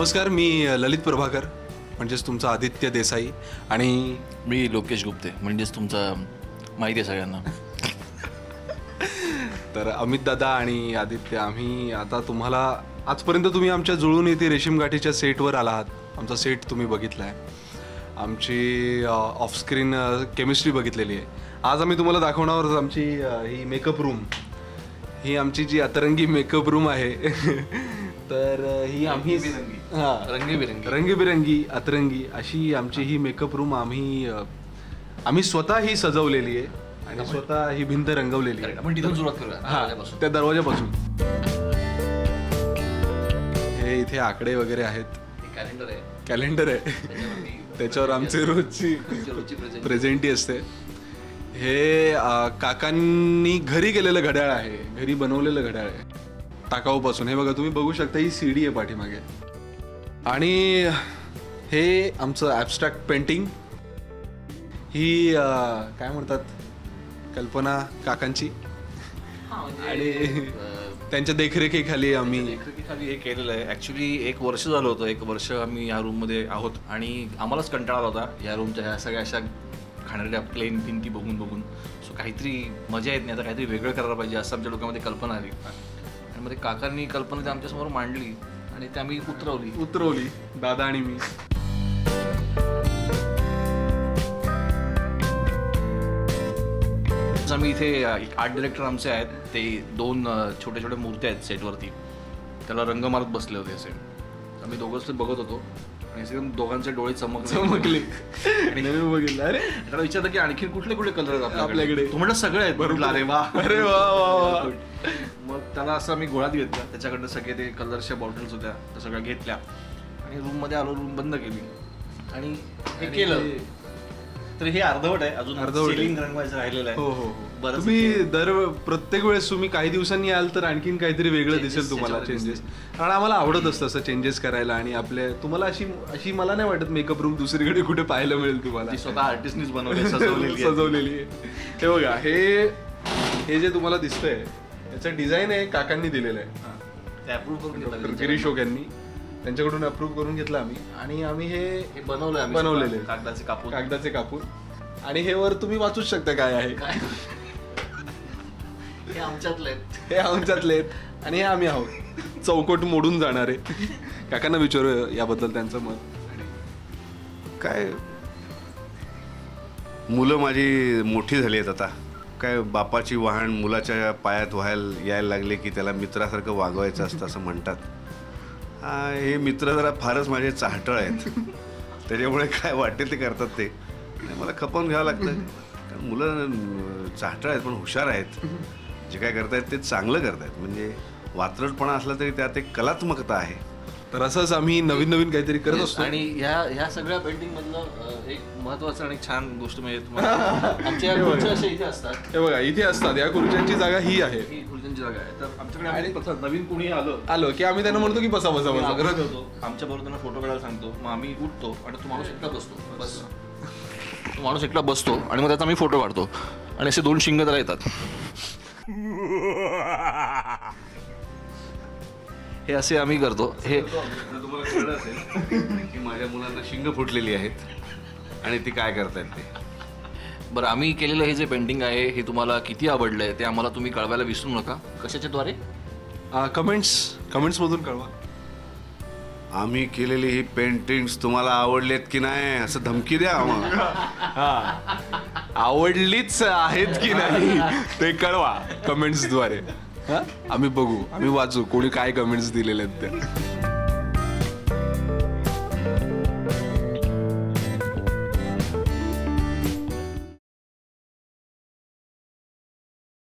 नमस्कार, मी ललित प्रभाकर म्हणजेच तुमचा आदित्य देसाई आणि मी लोकेश गुप्ते म्हणजेच तुमचा माहिती आहे सगळ्यांना. तर अमित दादा आणि आदित्य आम्ही आता तुम्हाला आजपर्यंत तुम्ही आमच्या जुळून येते रेशीम गाठीच्या सेटवर आला आहात. आमचा सेट तुम्ही बघितला आहे, आमची ऑफस्क्रीन केमिस्ट्री बघितलेली आहे. आज आम्ही तुम्हाला दाखवणार आहोत आमची ही मेकअप रूम. ही आमची जी अतरंगी मेकअप रूम आहे तर ही आम्ही रंगीबिरंगी अतरंगी अशी आमची ही मेकअप रूम आम्ही स्वतः ही सजवलेली आहे आणि स्वतः ही भिंत रंगवलेली आहे. आपण तिथून सुरुवात करूया. त्या दरवाजापासून. हे इथे आकडे वगैरे आहेत, कॅलेंडर आहे त्याच्यावर आमची रोजची प्रेझेंटी असते. हे काकांनी घरी केलेलं घड्याळ आहे, घरी बनवलेलं घड्याळ आहे टाकाऊपासून. हे बघा, तुम्ही बघू शकता, ही सीडी आहे पाठीमागे. आणि हे आमचं ॲबस्ट्रॅक्ट पेंटिंग. ही काय म्हणतात, कल्पना काकांची आणि त्यांच्या देखरेखीखाली आम्ही हे केलेलं आहे. ॲक्च्युली 1 वर्ष झालं होतं. 1 वर्ष आम्ही ह्या रूममध्ये आहोत आणि आम्हालाच कंटाळा आला होता या रूमच्या ह्या सगळ्या अशा खाणाऱ्या प्लेन भिंती बघून. सो काहीतरी मजा येत नाही, आता काहीतरी वेगळं करायला पाहिजे असं आमच्या डोक्यामध्ये कल्पना आली. आणि मग काकांनी कल्पना ते आमच्यासमोर मांडली आणि ते आम्ही उतरवली दादा आणि मी. आम्ही इथे आर्ट डिरेक्टर आमचे आहेत, ते 2 छोटे छोटे मूर्त्या आहेत सेटवरती, त्याला रंग मारत बसले होते असे. आम्ही दोघंच ते बघत होतो आणि असे दोघांचे डोळे चमकले आणि बघितलं. अरे त्याला विचारलं की आणखी कुठले कलर आहेत आपल्याकडे. तू म्हटलं सगळे आहेत. बरोबर. अरे वा. मग त्याला असं आम्ही गोळ्यात घेतला, त्याच्याकडनं सगळे ते कलरच्या बॉटल्स होत्या त्या सगळ्या घेतल्या आणि रूममध्ये आलो, रूम बंद केली आणि हे केलं. तर हे अर्धवट आहे, अजून सीलिंग रंगवायचं राहिलेलं आहे. हो. तुम्ही प्रत्येक वेळेस तुम्ही काही दिवसांनी याल तर आणखीन काहीतरी वेगळं दिसेल तुम्हाला, चेंजेस. कारण आम्हाला आवडत असतं असं चेंजेस करायला. आणि तुम्हाला अशी मला नाही वाटत मेकअप रूम दुसरीकडे कुठे पाहायला मिळेल तुम्हाला. स्वतः आर्टिस्टनीच बनवली, सजवलेली आहे. हे बघा, हे जे तुम्हाला दिसतंय याचं डिझाईन आहे काकांनी दिलेलं आहे. अप्रूव्ह करून गिरीश यांनी त्यांच्याकडून अप्रूव्ह करून घेतलं आम्ही. आणि हे बनवलेले कागदाचे कापूर. आणि हे वर तुम्ही वाचूच शकता काय आहे. हे आमच्यातले आहेत आणि हे आम्ही आहोत, चौकट मोडून जाणारे. काकांना विचारू याबद्दल त्यांचं मत. काय, मुलं माझी मोठी झाली आहेत आता. काय बापाची वाहन मुलाच्या पायात यायला लागले की त्याला मित्रासारखं वागवायचं असतं असं म्हणतात. हे मित्र जरा फारच माझे चाहटळ आहेत, त्याच्यामुळे काय वाटेल ते करतात ते. मला खपवून घ्यावं लागतं, कारण मुलं चाहटळ आहेत पण हुशार आहेत. जे काय करतायत ते चांगलं करतायत. म्हणजे वात्रटपणा असला तरी त्यात एक कलात्मकता आहे. तर असंच आम्ही नवीन काहीतरी करत असतो. आणि ह्या सगळ्या पेंटिंग मधलं एक महत्वाचं आणि छान गोष्ट म्हणजे आमच्या खुर्च्या अशा इथे असतात. हे बघा, इथे असतात. या खुर्च्यांची जागा ही आहे, ही खुर्च्यांची जागा आहे. तर आमच्याकडे नवीन कोणी आलो की आम्ही त्यांना म्हणतो की बसा. आमच्या बरोबर त्यांना फोटो काढायला सांगतो. मग आम्ही उठतो आणि तो माणूस एकटा बसतो आणि मग त्याचा आम्ही फोटो काढतो आणि असे 2 शिंग त्याला येतात. हे असे आम्ही करतो. हे तुम्हाला कळलं असेल की माझ्या मुलांना शिंग फुटलेली आहेत आणि ती काय करतायत ते. बरं, आम्ही केलेलं हे जे पेंटिंग आहे हे तुम्हाला किती आवडलंय ते आम्हाला तुम्ही कळवायला विसरू नका. कशाच्या द्वारे? कमेंट्समधून कळवा. आम्ही केलेली ही पेंटिंग्स तुम्हाला आवडलेत की नाही असं धमकी द्या. आवडलीच आहेत की नाही ते कळवा कमेंट्सद्वारे. आम्ही बघू, आम्ही वाचू कोणी काय कमेंट्स दिलेले आहेत ते.